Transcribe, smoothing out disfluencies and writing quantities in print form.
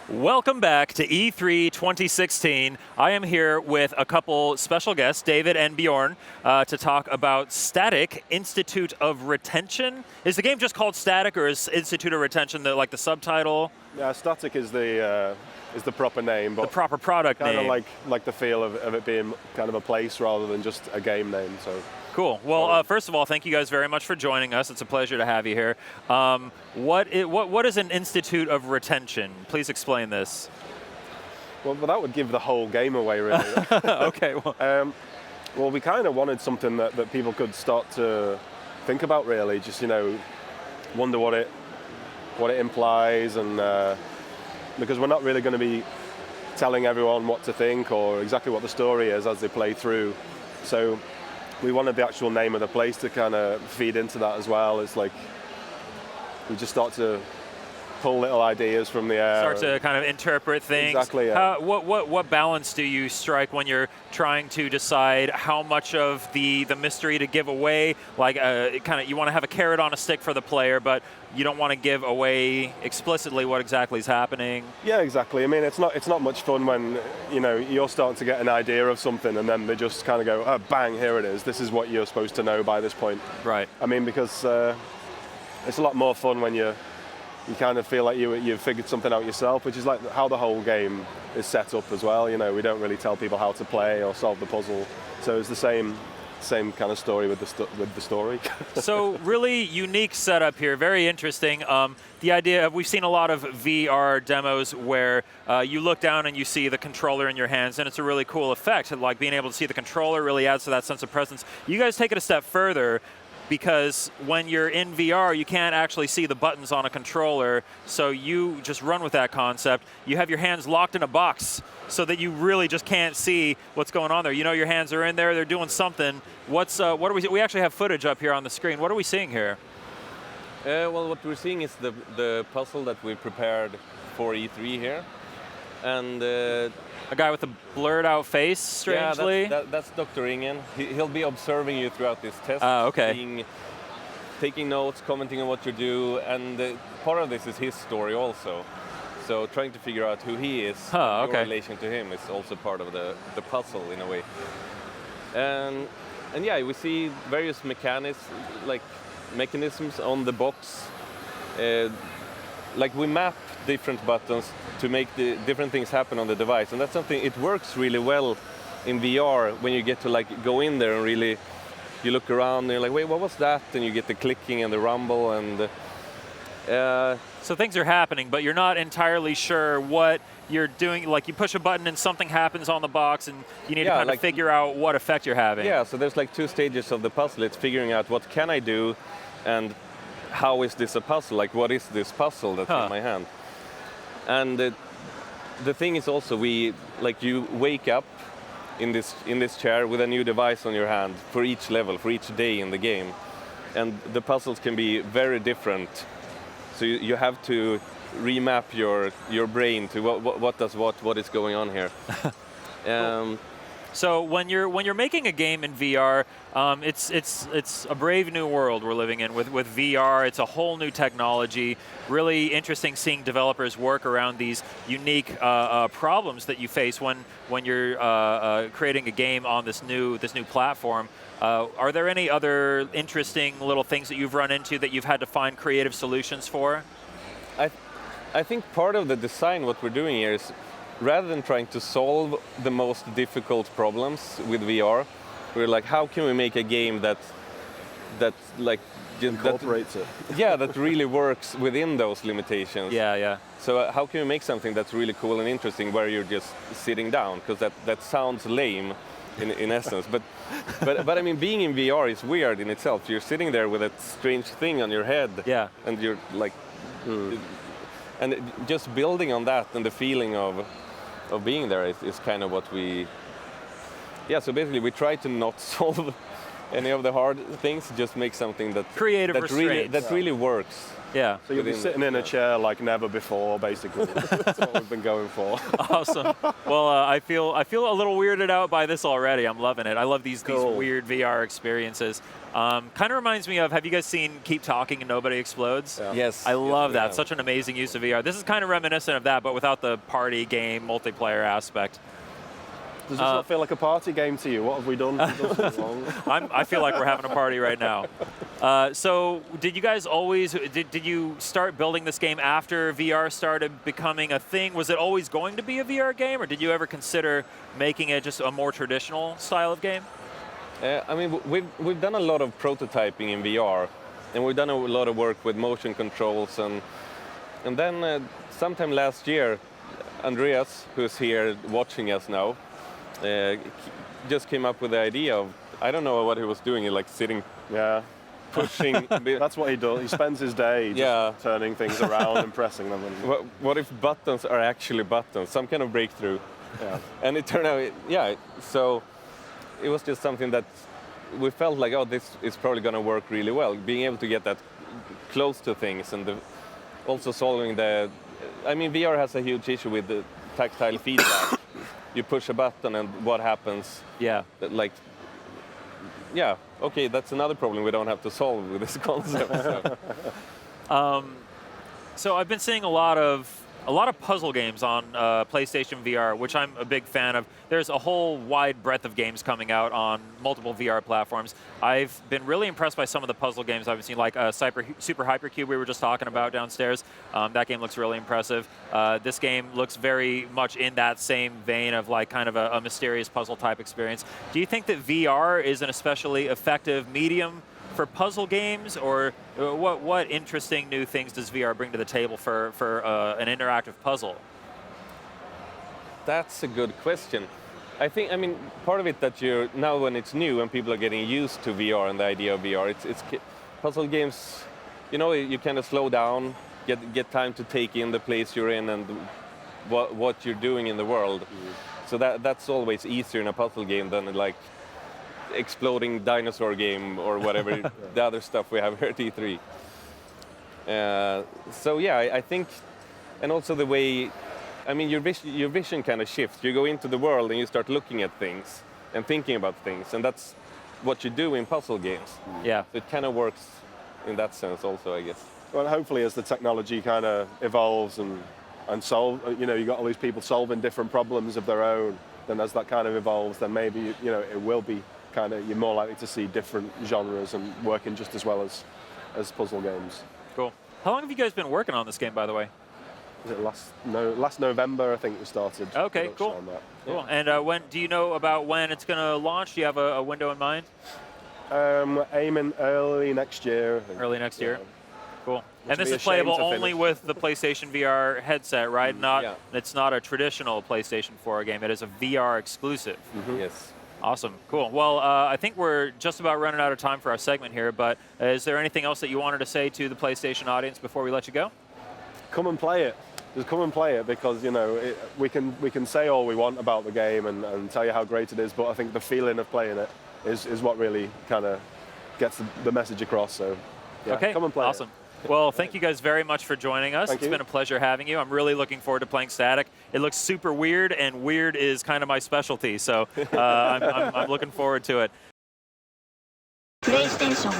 Welcome back to E3 2016. I am here with a couple special guests, David and Bjorn, to talk about Statik, Institute of Retention. Is the game just called Statik, or is Institute of Retention like the subtitle? Yeah, Statik is the proper name, but the proper product kind name. of like the feel of it being kind of a place rather than just a game name. So. Cool. Well, first of all, thank you guys very much for joining us. It's a pleasure to have you here. What is an Institute of Retention? Please explain this. Well, that would give the whole game away, really. Okay. Well, we kind of wanted something that people could start to think about, really. Just wonder what it implies, and because we're not really going to be telling everyone what to think or exactly what the story is as they play through. So we wanted the actual name of the place to kind of feed into that as well. It's like we just start to pull little ideas from the air. Start to kind of interpret things. Exactly, yeah. What balance do you strike when you're trying to decide how much of the mystery to give away? Like, you want to have a carrot on a stick for the player, but you don't want to give away explicitly what exactly is happening. Yeah, exactly. I mean, it's not much fun when you're starting to get an idea of something, and then they just kind of go, oh, bang, here it is. This is what you're supposed to know by this point. Right. I mean, because it's a lot more fun when you kind of feel like you've figured something out yourself, which is like how the whole game is set up as well. We don't really tell people how to play or solve the puzzle, so it's the same kind of story with the story. So really unique setup here, very interesting. The idea of, we've seen a lot of VR demos where you look down and you see the controller in your hands, and it's a really cool effect. Like being able to see the controller really adds to that sense of presence. You guys take it a step further, because when you're in VR, you can't actually see the buttons on a controller, so you just run with that concept. You have your hands locked in a box so that you really just can't see what's going on there. Your hands are in there, they're doing something. What are we actually have footage up here on the screen. What are we seeing here? Well, what we're seeing is the puzzle that we prepared for E3 here. And a guy with a blurred out face, strangely. Yeah, that's Dr. Ingen. He'll be observing you throughout this test. Okay. Taking notes, commenting on what you do, and part of this is his story also. So trying to figure out who he is, your relation to him is also part of the puzzle in a way. And yeah, we see various mechanisms on the box. Like we map different buttons to make the different things happen on the device, and that's something, it works really well in VR when you get to go in there and really, you look around and you're like, wait, what was that? And you get the clicking and the rumble, and so things are happening, but you're not entirely sure what you're doing. Like you push a button and something happens on the box, and you need to kind of figure out what effect you're having. Yeah, so there's two stages of the puzzle. It's figuring out what can I do, and how is this a puzzle? Like, what is this puzzle that's in my hand? And the thing is also, you wake up in this chair with a new device on your hand for each level, for each day in the game, and the puzzles can be very different. So you have to remap your brain to what is going on here. So when you're making a game in VR, it's a brave new world we're living in with VR. It's a whole new technology. Really interesting seeing developers work around these unique problems that you face when you're creating a game on this new platform. Are there any other interesting little things that you've run into that you've had to find creative solutions for? I think part of the design, what we're doing here is, rather than trying to solve the most difficult problems with VR, we're like, how can we make a game that incorporates it? Yeah, that really works within those limitations. Yeah. So how can we make something that's really cool and interesting where you're just sitting down? Because that sounds lame in essence. But I mean, being in VR is weird in itself. You're sitting there with a strange thing on your head. Yeah. And you're like, and just building on that and the feeling of being there is kind of what we... Yeah, so basically we try to not solve any of the hard things. Just make something that Creative that restraints. really works. Yeah. So you'll be sitting in a chair like never before, basically. That's what we've been going for. Awesome. Well, I feel a little weirded out by this already. I'm loving it. I love these weird VR experiences. Kind of reminds me of, have you guys seen Keep Talking and Nobody Explodes? Yeah. Yes. I love that. Yeah. Such an amazing use of VR. This is kind of reminiscent of that, but without the party game multiplayer aspect. Does this not feel like a party game to you? What have we done? Wrong? I feel like we're having a party right now. So did you guys always, did you start building this game after VR started becoming a thing? Was it always going to be a VR game, or did you ever consider making it just a more traditional style of game? I mean, we've done a lot of prototyping in VR, and we've done a lot of work with motion controls, and then sometime last year, Andreas, who's here watching us now, just came up with the idea of, I don't know what he was doing, like sitting, pushing. That's what he does. He spends his day just turning things around and pressing them. And What if buttons are actually buttons? Some kind of breakthrough. yeah. And it turned out, so it was just something that we felt like, oh, this is probably going to work really well. Being able to get that close to things, and also solving I mean, VR has a huge issue with the tactile feedback. You push a button and what happens? Yeah. Okay, that's another problem we don't have to solve with this concept. So I've been seeing a lot of puzzle games on PlayStation VR, which I'm a big fan of. There's a whole wide breadth of games coming out on multiple VR platforms. I've been really impressed by some of the puzzle games I've seen, like Super Hypercube we were just talking about downstairs. That game looks really impressive. This game looks very much in that same vein of like kind of a mysterious puzzle type experience. Do you think that VR is an especially effective medium for puzzle games, or what interesting new things does VR bring to the table for an interactive puzzle? That's a good question. I mean, part of it that now when it's new and people are getting used to VR and the idea of VR, it's puzzle games, you kind of slow down, get time to take in the place you're in and what you're doing in the world. Mm. So that's always easier in a puzzle game than like exploding dinosaur game or whatever the other stuff we have here at E3. So yeah, I think, and also the way, I mean, your vision kind of shifts. You go into the world and you start looking at things and thinking about things, and that's what you do in puzzle games. Yeah. So it kind of works in that sense also, I guess. Well, hopefully as the technology kind of evolves and solve, you got all these people solving different problems of their own, then as that kind of evolves, then maybe, it will be you're more likely to see different genres and working just as well as puzzle games. Cool. How long have you guys been working on this game, by the way? Was it last November, I think we started. Okay, cool. On that. Cool. And when do you know about when it's going to launch? Do you have a window in mind? Aiming early next year. I think. Early next year. Cool. And this be is a shame playable to only finish. with the PlayStation VR headset, right? It's not a traditional PlayStation 4 game. It is a VR exclusive. Mm-hmm. Yes. Awesome. Cool. Well, I think we're just about running out of time for our segment here, but is there anything else that you wanted to say to the PlayStation audience before we let you go? Come and play it. Just come and play it, because we can say all we want about the game and tell you how great it is, but I think the feeling of playing it is what really kind of gets the message across. So yeah, okay, come and play awesome. Well, thank you guys very much for joining us. It's been a pleasure having you. I'm really looking forward to playing Statik. It looks super weird, and weird is kind of my specialty, so I'm looking forward to it. PlayStation